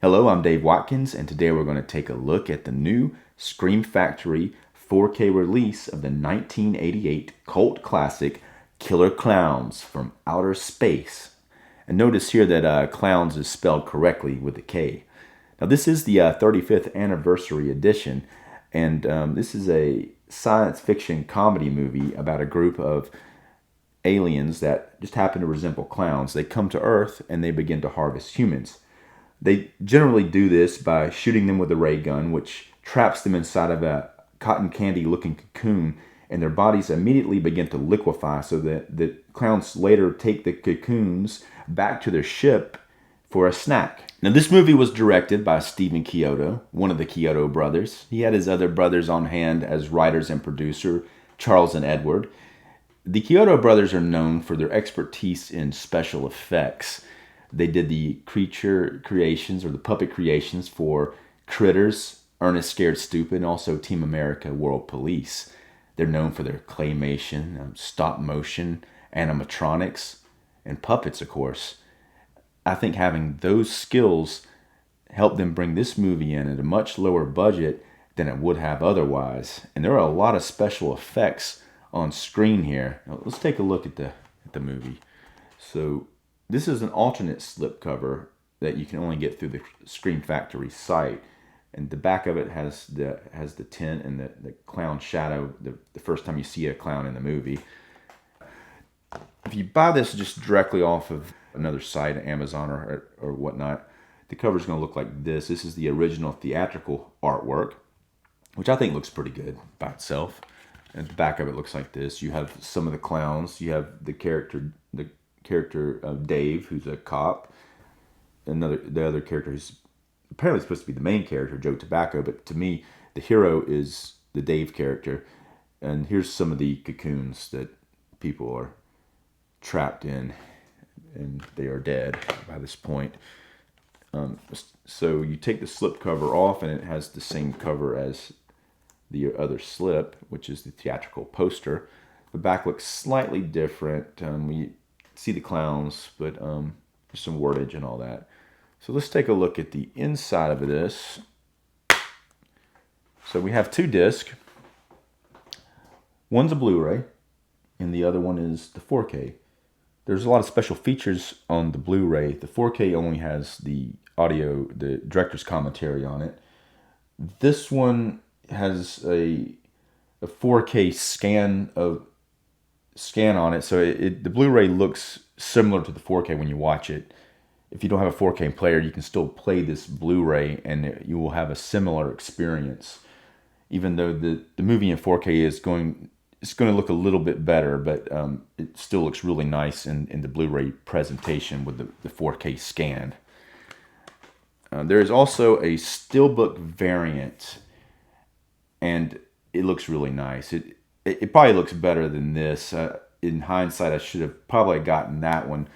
Hello, I'm Dave Watkins, and today we're going to take a look at the new Scream Factory 4K release of the 1988 cult classic Killer Klowns from Outer Space. And notice here that Klowns is spelled correctly with a K. Now this is the 35th anniversary edition, and this is a science fiction comedy movie about a group of aliens that just happen to resemble clowns. They come to Earth and they begin to harvest humans. They generally do this by shooting them with a ray gun, which traps them inside of a cotton candy looking cocoon, and their bodies immediately begin to liquefy so that the clowns later take the cocoons back to their ship for a snack. Now this movie was directed by Stephen Kyoto, one of the Kyoto Brothers. He had his other brothers on hand as writers and producer, Charles and Edward. The Kyoto Brothers are known for their expertise in special effects. They did the creature creations or the puppet creations for Critters, Ernest Scared Stupid, and also Team America World Police. They're known for their claymation, stop motion, animatronics, and puppets, of course. I think having those skills helped them bring this movie in at a much lower budget than it would have otherwise. And there are a lot of special effects on screen here. Now, let's take a look at the movie. So this is an alternate slipcover that you can only get through the Scream Factory site. And the back of it has the tint and the clown shadow the first time you see a clown in the movie. If you buy this just directly off of another site, Amazon or whatnot, the cover is going to look like this. This is the original theatrical artwork, which I think looks pretty good by itself. And the back of it looks like this. You have some of the clowns. You have the character of Dave, who's a cop. The other character who's apparently supposed to be the main character, Joe Tobacco, but to me, the hero is the Dave character. And here's some of the cocoons that people are trapped in, and they are dead by this point. So you take the slip cover off, and it has the same cover as the other slip, which is the theatrical poster. The back looks slightly different. We see the clowns, but there's some wordage and all that. So let's take a look at the inside of this. So we have two discs. One's a Blu-ray, and the other one is the 4K. There's a lot of special features on the Blu-ray. The 4K only has the audio, the director's commentary on it. This one has a 4K scan on it, so the Blu-ray looks similar to the 4K when you watch it. If you don't have a 4K player, you can still play this Blu-ray and you will have a similar experience. Even though the movie in 4K it's going to look a little bit better, but it still looks really nice in the Blu-ray presentation with the 4K scan. There is also a steelbook variant, and it looks really nice. It probably looks better than this. In hindsight, I should have probably gotten that one.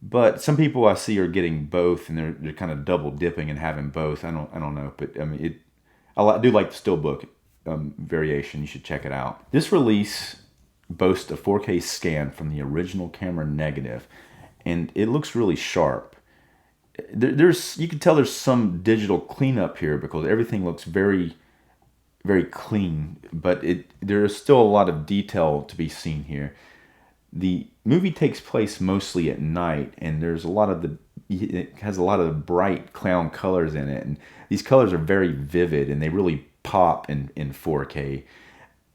But some people I see are getting both, and they're kind of double dipping and having both. I don't know, but I mean I do like the steelbook variation. You should check it out. This release boasts a 4K scan from the original camera negative, and it looks really sharp. You can tell there's some digital cleanup here because everything looks very, very clean, but there is still a lot of detail to be seen here. The movie takes place mostly at night, and it has a lot of bright clown colors in it, and these colors are very vivid, and they really pop in 4K.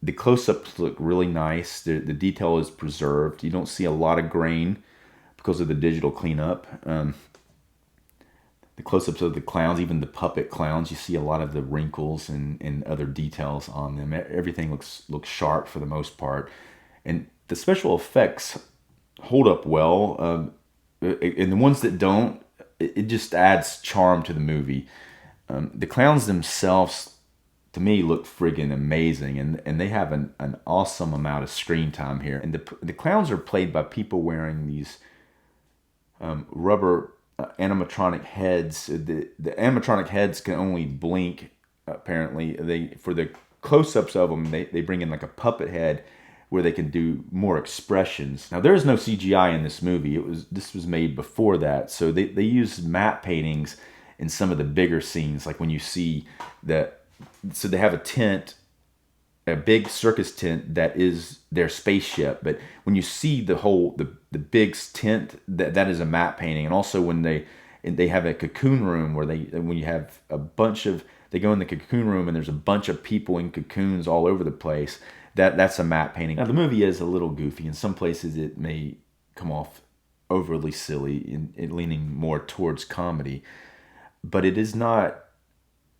The close-ups look really nice. The detail is preserved. You don't see a lot of grain because of the digital cleanup. The close-ups of the clowns, even the puppet clowns, you see a lot of the wrinkles and other details on them. Everything looks sharp for the most part. And the special effects hold up well. And the ones that don't, it just adds charm to the movie. The clowns themselves, to me, look friggin' amazing. And they have an awesome amount of screen time here. And the clowns are played by people wearing these rubber animatronic heads. The animatronic heads can only blink, apparently. For the close-ups of them, they bring in like a puppet head where they can do more expressions. Now, there is no CGI in this movie. This was made before that, so they used matte paintings in some of the bigger scenes, like when you see that. So they have a tent, a big circus tent that is their spaceship. But when you see the big tent, that is a matte painting. And also when they have a cocoon room where when you have a bunch of, they go in the cocoon room and there's a bunch of people in cocoons all over the place. That's a matte painting. Now the movie is a little goofy. In some places it may come off overly silly in leaning more towards comedy, but it is not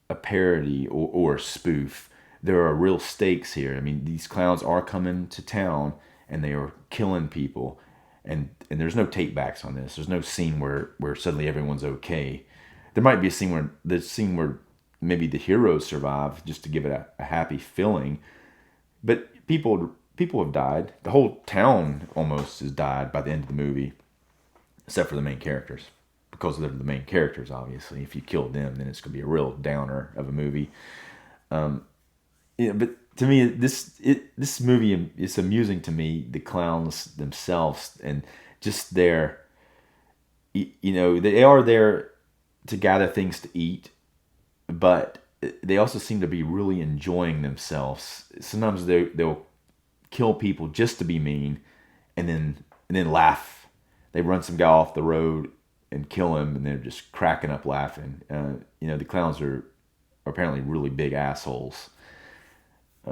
a parody or a spoof. There are real stakes here. I mean, these clowns are coming to town and they are killing people, and there's no take backs on this. There's no scene where suddenly everyone's okay. There might be a scene where maybe the heroes survive just to give it a happy feeling, but people have died. The whole town almost has died by the end of the movie, except for the main characters. Because they're the main characters, obviously. If you kill them, then it's going to be a real downer of a movie. But to me, this movie is amusing to me. The clowns themselves and just they are there to gather things to eat, but they also seem to be really enjoying themselves. Sometimes they'll kill people just to be mean, and then laugh. They run some guy off the road and kill him, and they're just cracking up laughing. The clowns are apparently really big assholes.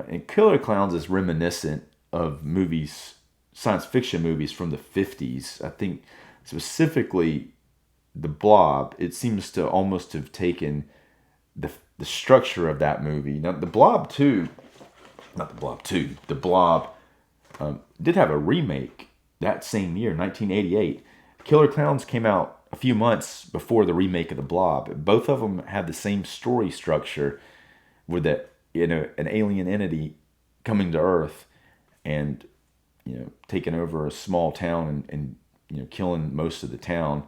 And Killer Clowns is reminiscent of movies, science fiction movies from the 50s. I think specifically The Blob, it seems to almost have taken the structure of that movie. Now, The Blob 2 did have a remake that same year, 1988. Killer Clowns came out a few months before the remake of The Blob. Both of them have the same story structure, with an alien entity coming to Earth and taking over a small town and killing most of the town.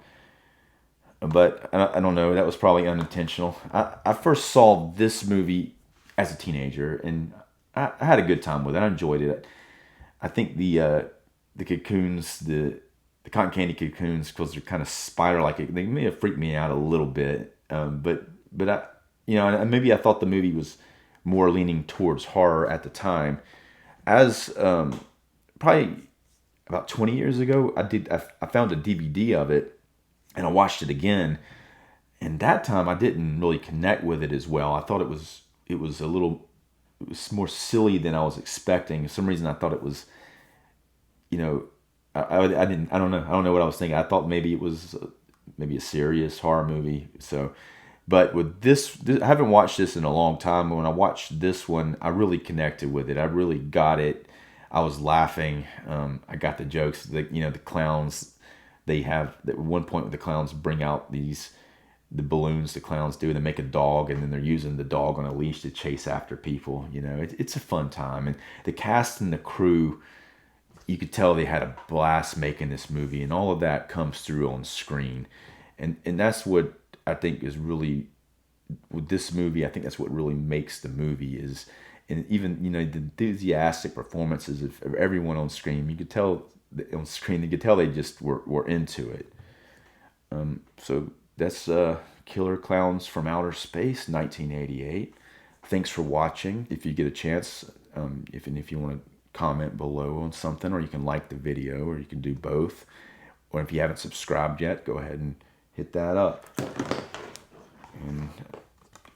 But I don't know. That was probably unintentional. I first saw this movie as a teenager, and I had a good time with it. I enjoyed it. I think the cocoons, the cotton candy cocoons, because they're kind of spider-like, they may have freaked me out a little bit. But maybe I thought the movie was more leaning towards horror at the time. As probably about 20 years ago, I found a DVD of it, and I watched it again. And that time I didn't really connect with it as well. I thought it was more silly than I was expecting. For some reason I thought it was, I don't know what I was thinking. I thought maybe it was maybe a serious horror movie. So, but with this, I haven't watched this in a long time. But when I watched this one, I really connected with it. I really got it. I was laughing. I got the jokes. The clowns. They have at one point the clowns bring out the balloons. The clowns do. They make a dog, and then they're using the dog on a leash to chase after people. It's a fun time, and the cast and the crew. You could tell they had a blast making this movie, and all of that comes through on screen, and that's what I think is really with this movie. I think that's what really makes the movie is, and even the enthusiastic performances of everyone on screen. You could tell on screen. You could tell they just were into it. So that's Killer Clowns from Outer Space, 1988. Thanks for watching. If you get a chance, if you want to comment below on something, or you can like the video, or you can do both. Or if you haven't subscribed yet, go ahead and hit that up. And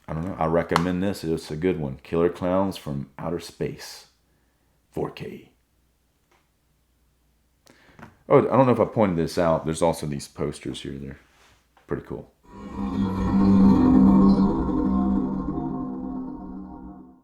I don't know, I recommend this. It's a good one. Killer Clowns from Outer Space, 4K. Oh, I don't know if I pointed this out. There's also these posters here. They're pretty cool.